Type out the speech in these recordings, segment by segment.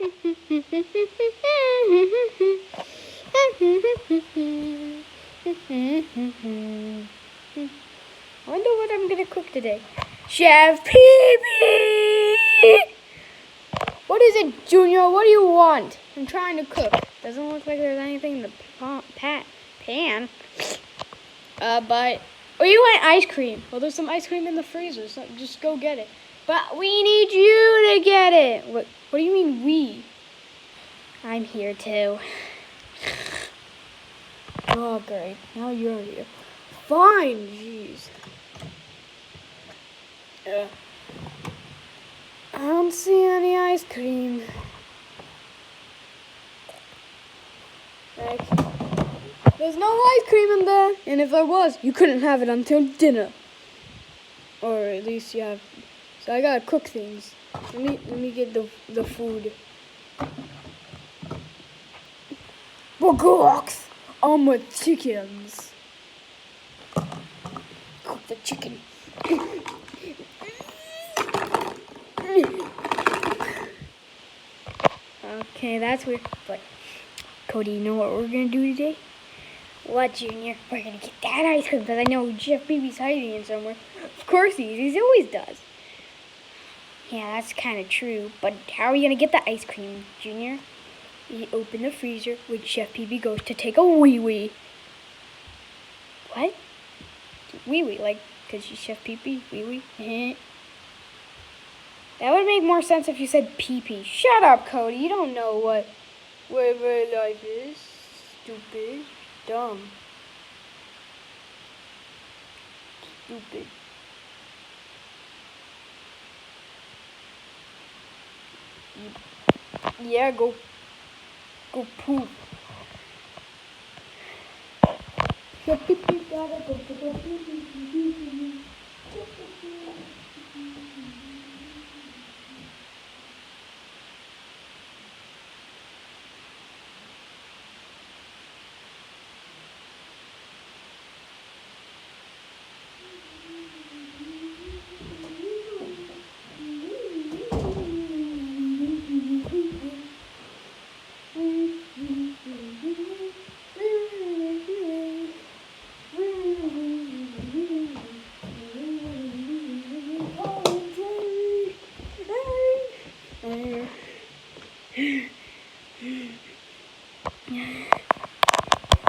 I wonder what I'm gonna cook today. Chef Pee-Pee! What is it, Junior? What do you want? I'm trying to cook. Doesn't look like there's anything in the pan. But... Oh, you want ice cream? Well, there's some ice cream in the freezer, so just go get it. But we need you to get it. What do you mean we? I'm here too. Oh, great. Now you're here. Fine, jeez. I don't see any ice cream. There's no ice cream in there. And if there was, you couldn't have it until dinner. Or at least you have... So I gotta cook things. Let me get the food. Bogox on my chickens. Cook the chicken. Okay, that's weird. But Cody, you know what we're gonna do today? What, Junior? We're gonna get that ice cream because I know Jeff Beebe's hiding it somewhere. Of course he is. He always does. Yeah, that's kind of true. But how are we gonna get the ice cream, Junior? You open the freezer when Chef Pee-Pee goes to take a wee-wee. What? Wee-wee, like, because she's Chef Pee-Pee? Wee-wee? That would make more sense if you said pee-pee. Shut up, Cody. You don't know what life is. Stupid. Dumb. Stupid. Yeah, go poop.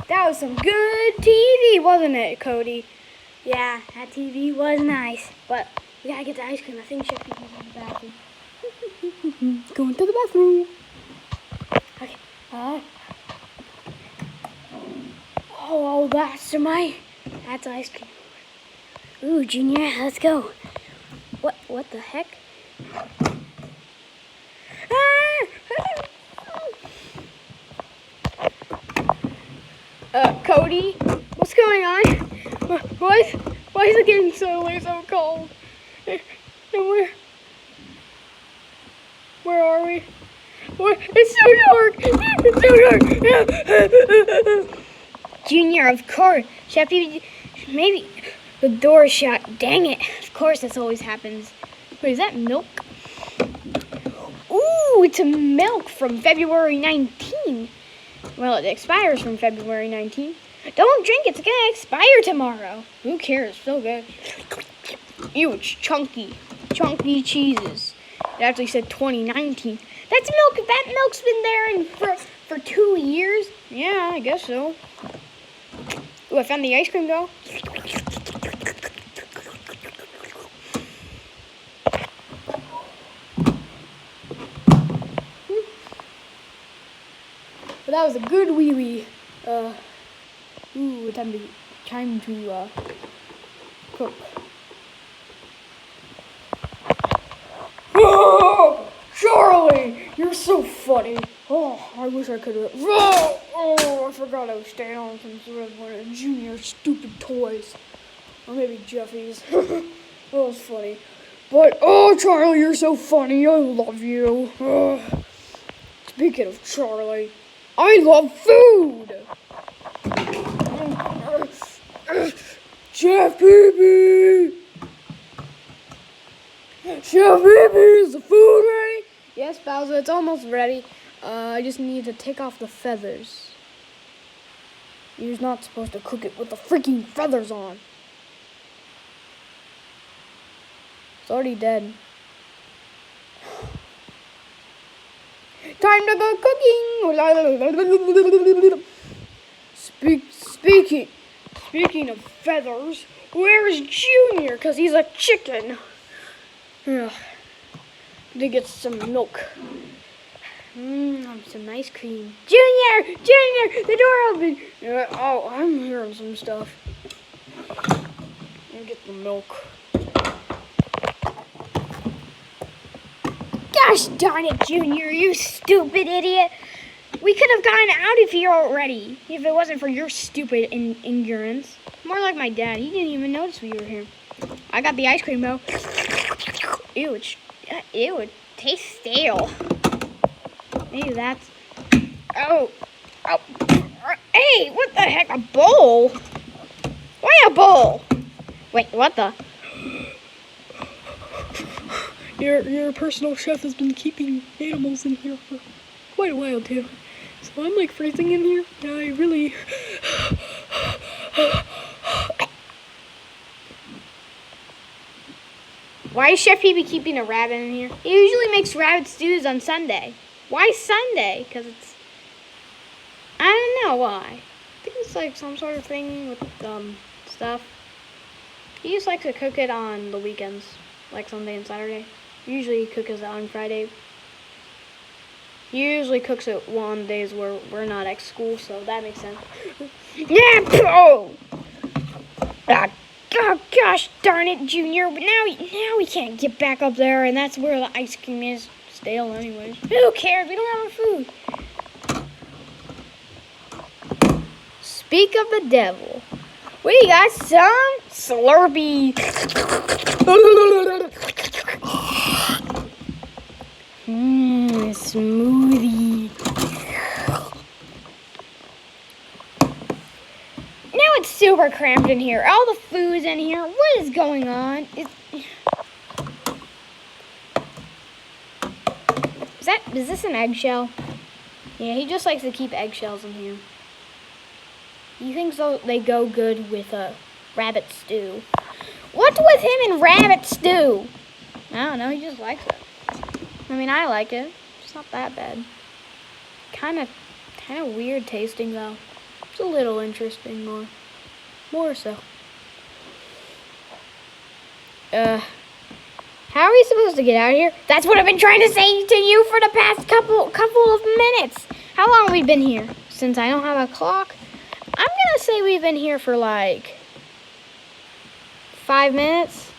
That was some good TV, wasn't it, Cody? Yeah, that TV was nice. But we gotta get the ice cream. I think Chef Pee-Pee's in the bathroom. Going to the bathroom. Okay. Oh, that's ice cream. Ooh, Junior, let's go. What the heck? Cody, what's going on? Why is it getting so cold? And where are we? It's so dark. Junior, of course. Chef Pee-Pee, maybe the door is shut. Dang it. Of course this always happens. Wait, is that milk? Ooh, it's a milk from February 19. Well, it expires from February 19th. Don't drink, it's gonna expire tomorrow. Who cares? So good. Ew, it's chunky. Chunky cheeses. It actually said 2019. That's milk. That milk's been there for 2 years. Yeah, I guess so. Ooh, I found the ice cream though. But that was a good wee-wee. Ooh, time to cook. Oh, Charlie, you're so funny. Oh, I wish I could have. Oh, I forgot I was staying on some sort of one of Junior's stupid toys. Or maybe Jeffy's. That was funny. But, oh, Charlie, you're so funny. I love you. Speaking of Charlie, I love food. Chef Pee-Pee! Chef Pee-Pee, is the food ready? Yes, Bowser, it's almost ready. I just need to take off the feathers. You're not supposed to cook it with the freaking feathers on. It's already dead. Time to go cooking. Speaking of feathers, where's Junior? Because he's a chicken. Ugh. To get some milk. Some ice cream. Junior! The door open! Oh, I'm hearing some stuff. Let me get the milk. Gosh darn it, Junior, you stupid idiot. We could have gotten out of here already if it wasn't for your stupid ignorance. More like my dad. He didn't even notice we were here. I got the ice cream, though. Ew, it tastes stale. Maybe that's... Oh. Hey, what the heck? A bowl? Why a bowl? Wait, what the? Your personal chef has been keeping animals in here for quite a while, too. So I'm like freezing in here. Yeah, I really... Why is Chef PB keeping a rabbit in here? He usually makes rabbit stews on Sunday. Why Sunday? Because it's... I don't know why. I think it's like some sort of thing with stuff. He just likes to cook it on the weekends, like Sunday and Saturday. Usually he cooks it on Friday. He usually cooks it on days where we're not at school, so that makes sense. Yeah! Oh! Oh gosh darn it, Junior! But now we can't get back up there, and that's where the ice cream is. Stale, anyways. Who cares? We don't have our food. Speak of the devil, we got some Slurpee. Smoothie. Now it's super cramped in here. All the food's in here. What is going on? Is this an eggshell? Yeah, he just likes to keep eggshells in here. He thinks they go good with a rabbit stew. What's with him and rabbit stew? I don't know, he just likes it. I mean, I like it. It's not that bad. Kind of weird tasting, though. It's a little interesting, more so. How are we supposed to get out of here? That's what I've been trying to say to you for the past couple of minutes. How long have we been here? Since I don't have a clock, I'm gonna say we've been here for like 5 minutes.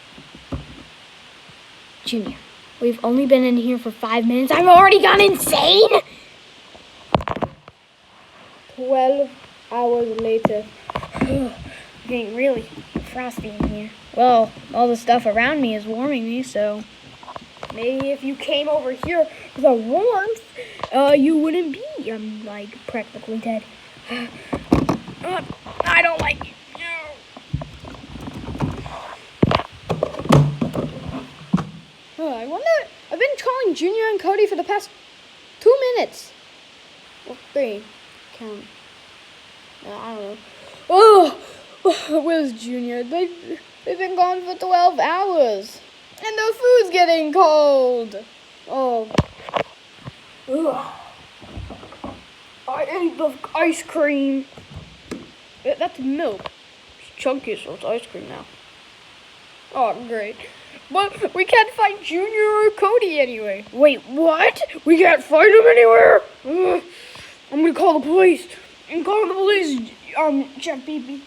Junior, we've only been in here for 5 minutes. I've already gone insane. 12 hours later. Getting really frosty in here. Well, all the stuff around me is warming me, so maybe if you came over here for the warmth, you wouldn't be, like, practically dead. I don't like it. I wonder, I've been calling Junior and Cody for the past 2 minutes. Well, 3. Count. I don't know. Oh, where's Junior? They've been gone for 12 hours. And the food's getting cold. Oh. Ugh. I ate the ice cream. That's milk. It's chunky, so it's ice cream now. Oh, great. But we can't find Junior or Cody anyway. Wait, what? We can't find them anywhere? Ugh. I'm gonna call the police. Chef BB.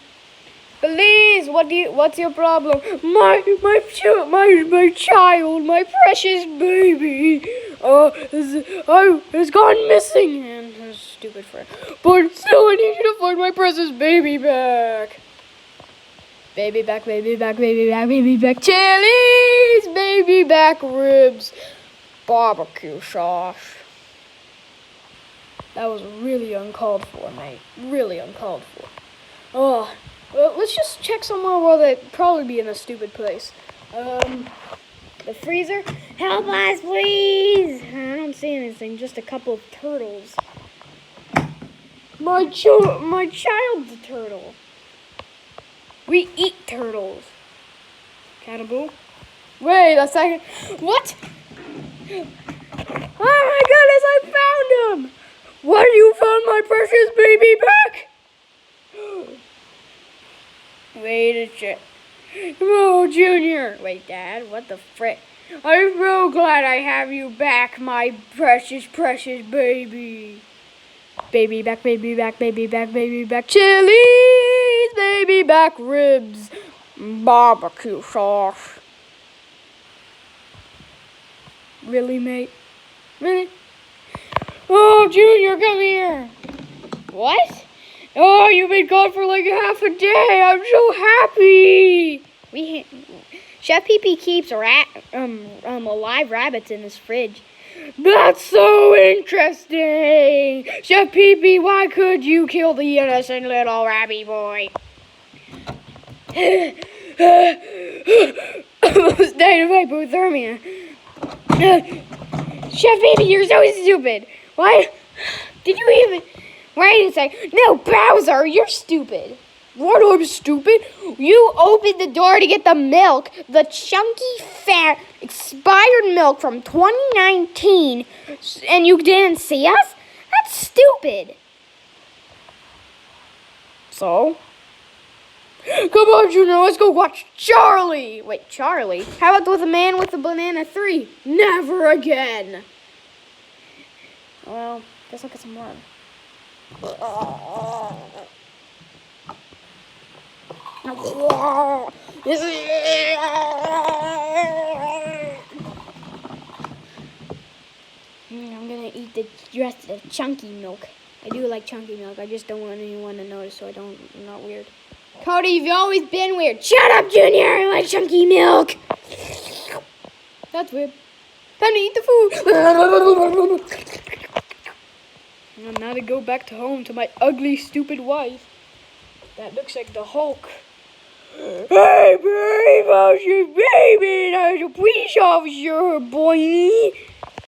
Please, what's your problem? My child, my precious baby, has gone missing, and his stupid friend. But still, I need you to find my precious baby back. Baby back, baby back, baby back, baby back. Chili's, baby back ribs, barbecue sauce. That was really uncalled for, mate. Really uncalled for. Oh, well, let's just check somewhere where they'd probably be in a stupid place. The freezer. Help us, please! I don't see anything, just a couple of turtles. My child's a turtle. We eat turtles. Cannibal. Wait a second. What? Oh my goodness, I found him! What, you found my precious baby back? Wait a sec. Oh, Junior. Wait, Dad, what the frick? I'm so glad I have you back, my precious, precious baby. Baby back, baby back, baby back, baby back. Chili's, baby back ribs. Barbecue sauce. Really, mate? Really? Oh, Junior, come here. What? Oh, you've been gone for like half a day. I'm so happy. Chef Pee-Pee keeps alive rabbits in his fridge. That's so interesting. Chef Pee-Pee, why could you kill the innocent little rabbit boy? Almost died of hypothermia. Chef Pee-Pee, you're so stupid. Why did you even... Why didn't say, no, Bowser, you're stupid. What, I'm stupid? You opened the door to get the milk, the chunky, fat, expired milk from 2019, and you didn't see us? That's stupid. So? Come on, Junior, let's go watch Charlie. Wait, Charlie? How about with the man with the banana 3? Never again. Well, guess I'll get some more. I'm gonna eat the rest of the chunky milk. I do like chunky milk. I just don't want anyone to notice, so I'm not weird. Cody, you've always been weird. Shut up, Junior. I like chunky milk. That's weird. Time to eat the food. And now to go back to home to my ugly, stupid wife. That looks like the Hulk. Hey, babe, how's your baby? There's a police officer, boy.